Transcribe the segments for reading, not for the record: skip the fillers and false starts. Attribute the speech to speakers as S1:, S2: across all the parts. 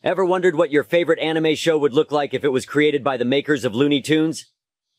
S1: Ever wondered what your favorite anime show would look like if it was created by the makers of Looney Tunes?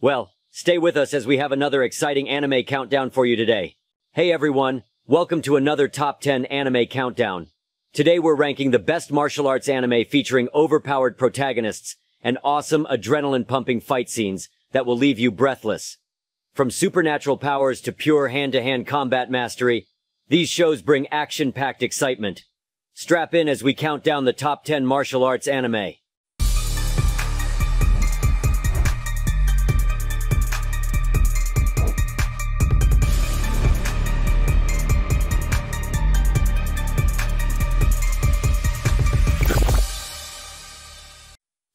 S1: Well, stay with us as we have another exciting anime countdown for you today. Hey everyone, welcome to another Top 10 Anime Countdown. Today we're ranking the best martial arts anime featuring overpowered protagonists and awesome adrenaline-pumping fight scenes that will leave you breathless. From supernatural powers to pure hand-to-hand combat mastery, these shows bring action-packed excitement. Strap in as we count down the top 10 martial arts anime.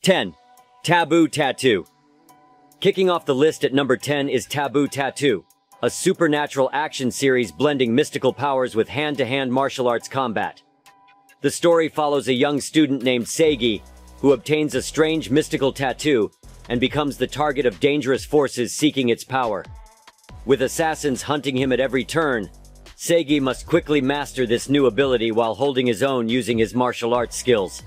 S1: Ten. Taboo Tattoo. Kicking off the list at number 10 is Taboo Tattoo, a supernatural action series blending mystical powers with hand-to-hand martial arts combat. The story follows a young student named Seigi, who obtains a strange mystical tattoo and becomes the target of dangerous forces seeking its power. With assassins hunting him at every turn, Seigi must quickly master this new ability while holding his own using his martial arts skills.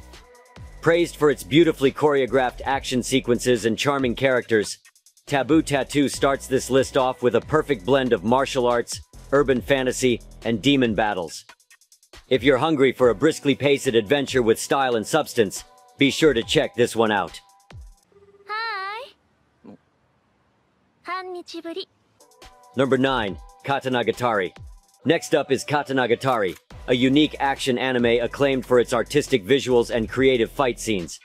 S1: Praised for its beautifully choreographed action sequences and charming characters, Taboo Tattoo starts this list off with a perfect blend of martial arts, urban fantasy, and demon battles. If you're hungry for a briskly paced adventure with style and substance, be sure to check this one out.
S2: Hi. Hannichiburi.
S1: Number 9. Katanagatari. Next up is Katanagatari, a unique action anime acclaimed for its artistic visuals and creative fight scenes.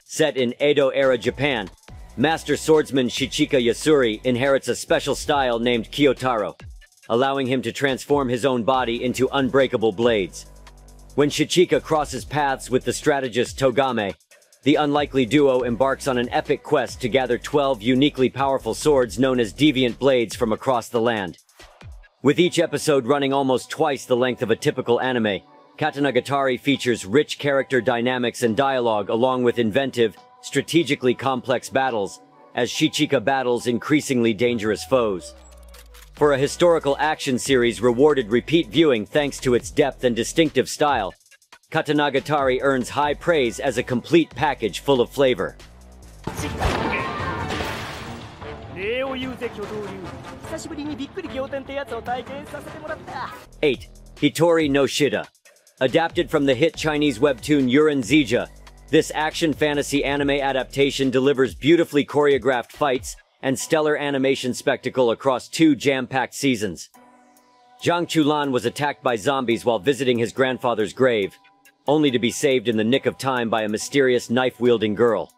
S1: Set in Edo-era Japan, master swordsman Shichika Yasuri inherits a special style named Kyotaro, allowing him to transform his own body into unbreakable blades. When Shichika crosses paths with the strategist Togame, the unlikely duo embarks on an epic quest to gather 12 uniquely powerful swords known as deviant blades from across the land. With each episode running almost twice the length of a typical anime, Katanagatari features rich character dynamics and dialogue along with inventive, strategically complex battles, as Shichika battles increasingly dangerous foes. For a historical action series rewarded repeat viewing thanks to its depth and distinctive style, Katanagatari earns high praise as a complete package full of flavor. 8. Hitori no Shida. Adapted from the hit Chinese webtoon Yuren Zija, this action fantasy anime adaptation delivers beautifully choreographed fights and stellar animation spectacle across 2 jam-packed seasons. Zhang Chulan was attacked by zombies while visiting his grandfather's grave, only to be saved in the nick of time by a mysterious knife-wielding girl.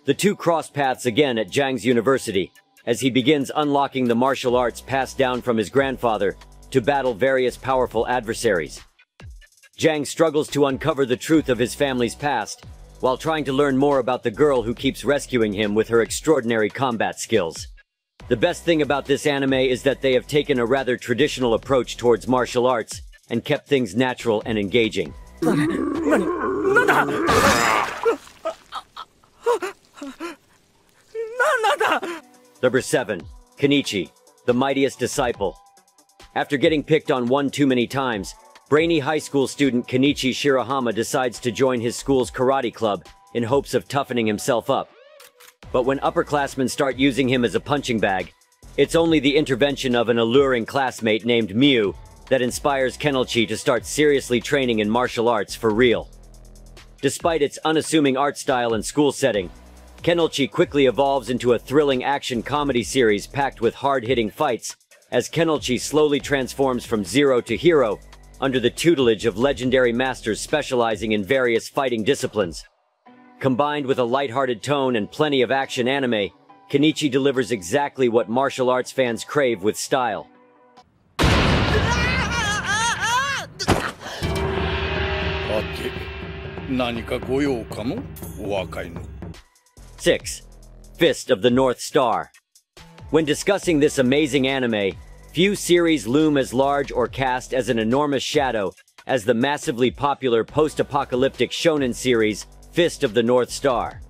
S1: The two cross paths again at Zhang's university, as he begins unlocking the martial arts passed down from his grandfather to battle various powerful adversaries. Zhang struggles to uncover the truth of his family's past, while trying to learn more about the girl who keeps rescuing him with her extraordinary combat skills. The best thing about this anime is that they have taken a rather traditional approach towards martial arts and kept things natural and engaging. Number 7. Kenichi, the Mightiest Disciple. After getting picked on one too many times, brainy high school student Kenichi Shirahama decides to join his school's karate club in hopes of toughening himself up. But when upperclassmen start using him as a punching bag, it's only the intervention of an alluring classmate named Miu that inspires Kenichi to start seriously training in martial arts for real. Despite its unassuming art style and school setting, Kenichi quickly evolves into a thrilling action comedy series packed with hard-hitting fights, as Kenichi slowly transforms from zero to hero under the tutelage of legendary masters specializing in various fighting disciplines. Combined with a lighthearted tone and plenty of action anime, Kenichi delivers exactly what martial arts fans crave with style. 6. Fist of the North Star. When discussing this amazing anime, few series loom as large or cast as an enormous shadow as the massively popular post-apocalyptic shonen series, Fist of the North Star.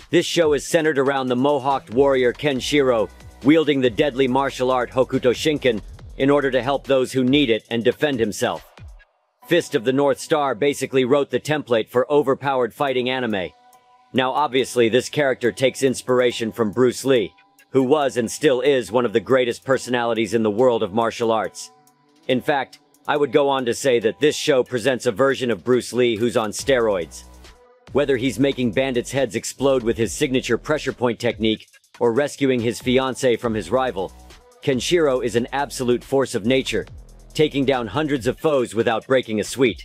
S1: This show is centered around the mohawked warrior Kenshiro, wielding the deadly martial art Hokuto Shinken in order to help those who need it and defend himself. Fist of the North Star basically wrote the template for overpowered fighting anime. Now obviously this character takes inspiration from Bruce Lee, who was and still is one of the greatest personalities in the world of martial arts. In fact, I would go on to say that this show presents a version of Bruce Lee who's on steroids. Whether he's making bandits' heads explode with his signature pressure point technique, or rescuing his fiancée from his rival, Kenshiro is an absolute force of nature, taking down hundreds of foes without breaking a sweat.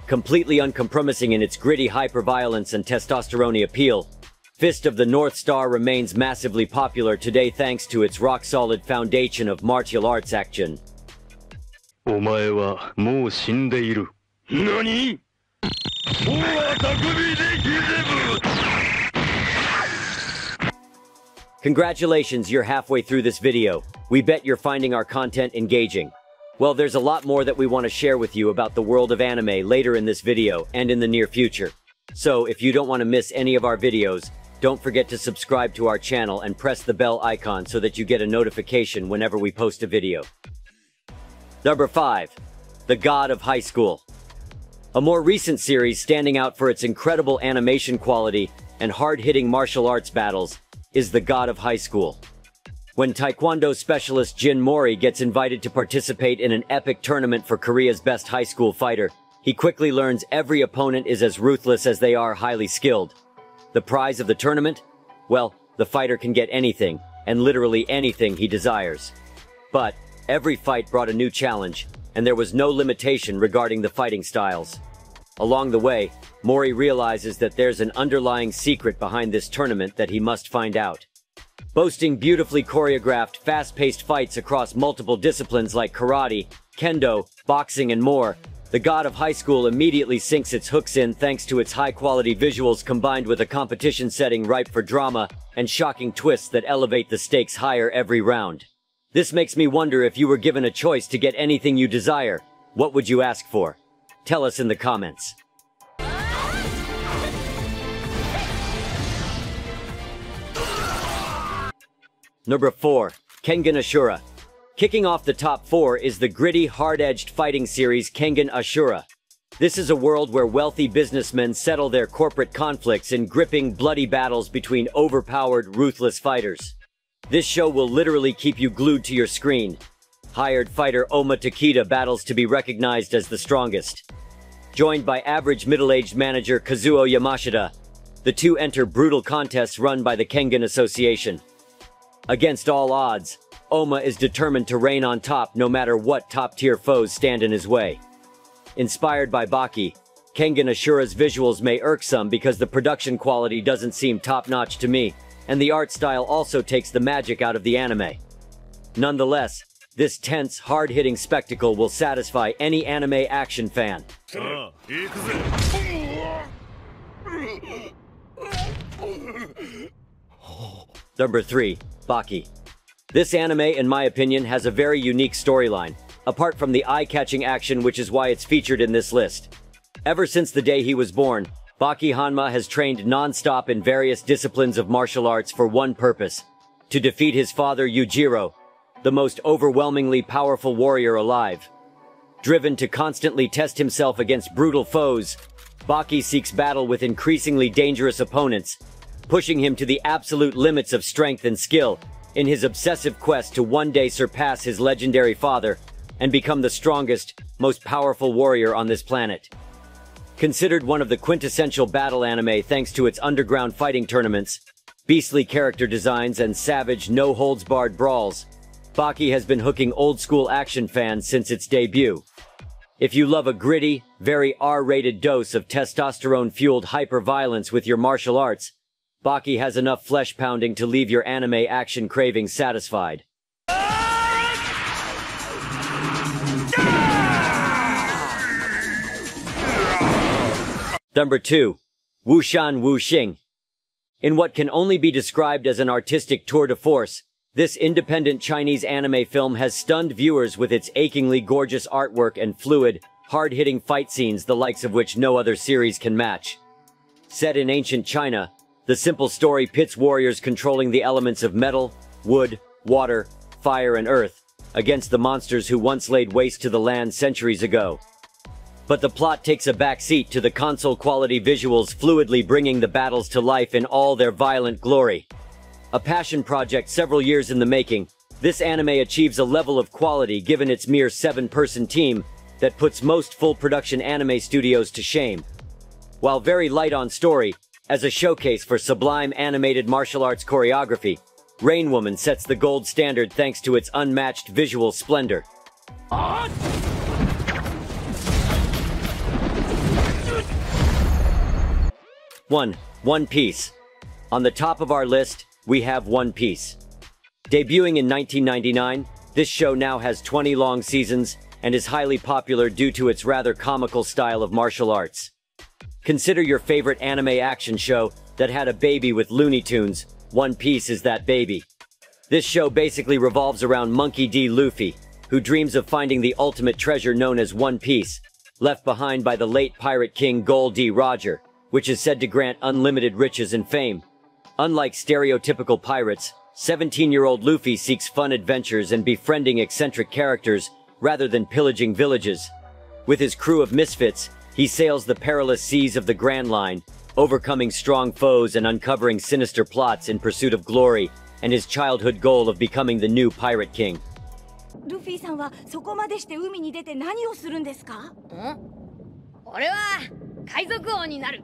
S1: Completely uncompromising in its gritty hyper-violence and testosterone appeal, Fist of the North Star remains massively popular today thanks to its rock-solid foundation of martial arts action.
S3: お前はもう死んでいる。何?
S1: Congratulations, you're halfway through this video. We bet you're finding our content engaging. Well, there's a lot more that we want to share with you about the world of anime later in this video and in the near future. So, if you don't want to miss any of our videos, don't forget to subscribe to our channel and press the bell icon so that you get a notification whenever we post a video. Number 5. The God of High School. A more recent series standing out for its incredible animation quality and hard-hitting martial arts battles is The God of High School. When Taekwondo specialist Jin Mori gets invited to participate in an epic tournament for Korea's best high school fighter, he quickly learns every opponent is as ruthless as they are highly skilled. The prize of the tournament? Well, the fighter can get anything, and literally anything he desires. But every fight brought a new challenge, and there was no limitation regarding the fighting styles. Along the way, Mori realizes that there's an underlying secret behind this tournament that he must find out. Boasting beautifully choreographed, fast-paced fights across multiple disciplines like karate, kendo, boxing, and more, The God of High School immediately sinks its hooks in thanks to its high-quality visuals combined with a competition setting ripe for drama and shocking twists that elevate the stakes higher every round. This makes me wonder, if you were given a choice to get anything you desire, what would you ask for? Tell us in the comments. Number 4. Kengan Ashura. Kicking off the top 4 is the gritty, hard-edged fighting series Kengan Ashura. This is a world where wealthy businessmen settle their corporate conflicts in gripping, bloody battles between overpowered, ruthless fighters. This show will literally keep you glued to your screen. Hired fighter Oma Takeda battles to be recognized as the strongest. Joined by average middle-aged manager Kazuo Yamashita, the two enter brutal contests run by the Kengan Association. Against all odds, Oma is determined to reign on top no matter what top-tier foes stand in his way. Inspired by Baki, Kengan Ashura's visuals may irk some because the production quality doesn't seem top-notch to me, and the art style also takes the magic out of the anime. Nonetheless, this tense, hard-hitting spectacle will satisfy any anime action fan. Number 3. Baki. This anime, in my opinion, has a very unique storyline, apart from the eye-catching action, which is why it's featured in this list. Ever since the day he was born, Baki Hanma has trained non-stop in various disciplines of martial arts for one purpose: to defeat his father Yujiro, the most overwhelmingly powerful warrior alive. Driven to constantly test himself against brutal foes, Baki seeks battle with increasingly dangerous opponents, pushing him to the absolute limits of strength and skill in his obsessive quest to one day surpass his legendary father and become the strongest, most powerful warrior on this planet. Considered one of the quintessential battle anime thanks to its underground fighting tournaments, beastly character designs, and savage, no-holds-barred brawls, Baki has been hooking old-school action fans since its debut. If you love a gritty, very R-rated dose of testosterone-fueled hyper-violence with your martial arts, Baki has enough flesh-pounding to leave your anime action cravings satisfied. Number 2. Wushan Wuxing. In what can only be described as an artistic tour de force, this independent Chinese anime film has stunned viewers with its achingly gorgeous artwork and fluid, hard-hitting fight scenes the likes of which no other series can match. Set in ancient China, the simple story pits warriors controlling the elements of metal, wood, water, fire, and earth against the monsters who once laid waste to the land centuries ago. But the plot takes a backseat to the console-quality visuals fluidly bringing the battles to life in all their violent glory. A passion project several years in the making, this anime achieves a level of quality given its mere 7-person team that puts most full-production anime studios to shame. While very light on story, as a showcase for sublime animated martial arts choreography, Rain Woman sets the gold standard thanks to its unmatched visual splendor. One Piece. On the top of our list, we have One Piece. Debuting in 1999, this show now has 20 long seasons and is highly popular due to its rather comical style of martial arts. Consider your favorite anime action show that had a baby with Looney Tunes. One Piece is that baby. This show basically revolves around Monkey D. Luffy, who dreams of finding the ultimate treasure known as One Piece, left behind by the late pirate king Gol D. Roger, which is said to grant unlimited riches and fame. Unlike stereotypical pirates, 17-year-old Luffy seeks fun adventures and befriending eccentric characters rather than pillaging villages. With his crew of misfits, he sails the perilous seas of the Grand Line, overcoming strong foes and uncovering sinister plots in pursuit of glory and his childhood goal of becoming the new Pirate King.
S4: ルフィさんはそこまでして海に出て何をするんですか？
S5: 俺は海賊王になる。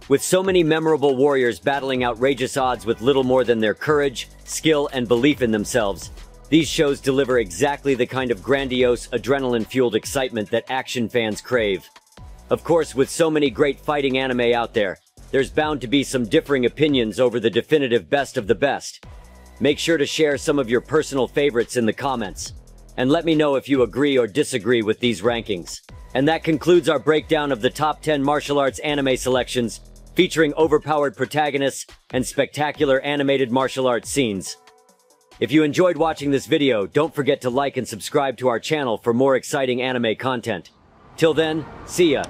S1: With so many memorable warriors battling outrageous odds with little more than their courage, skill, and belief in themselves, these shows deliver exactly the kind of grandiose, adrenaline-fueled excitement that action fans crave. Of course, with so many great fighting anime out there, there's bound to be some differing opinions over the definitive best of the best. Make sure to share some of your personal favorites in the comments, and let me know if you agree or disagree with these rankings. And that concludes our breakdown of the top 10 martial arts anime selections, featuring overpowered protagonists and spectacular animated martial arts scenes. If you enjoyed watching this video, don't forget to like and subscribe to our channel for more exciting anime content. Till then, see ya!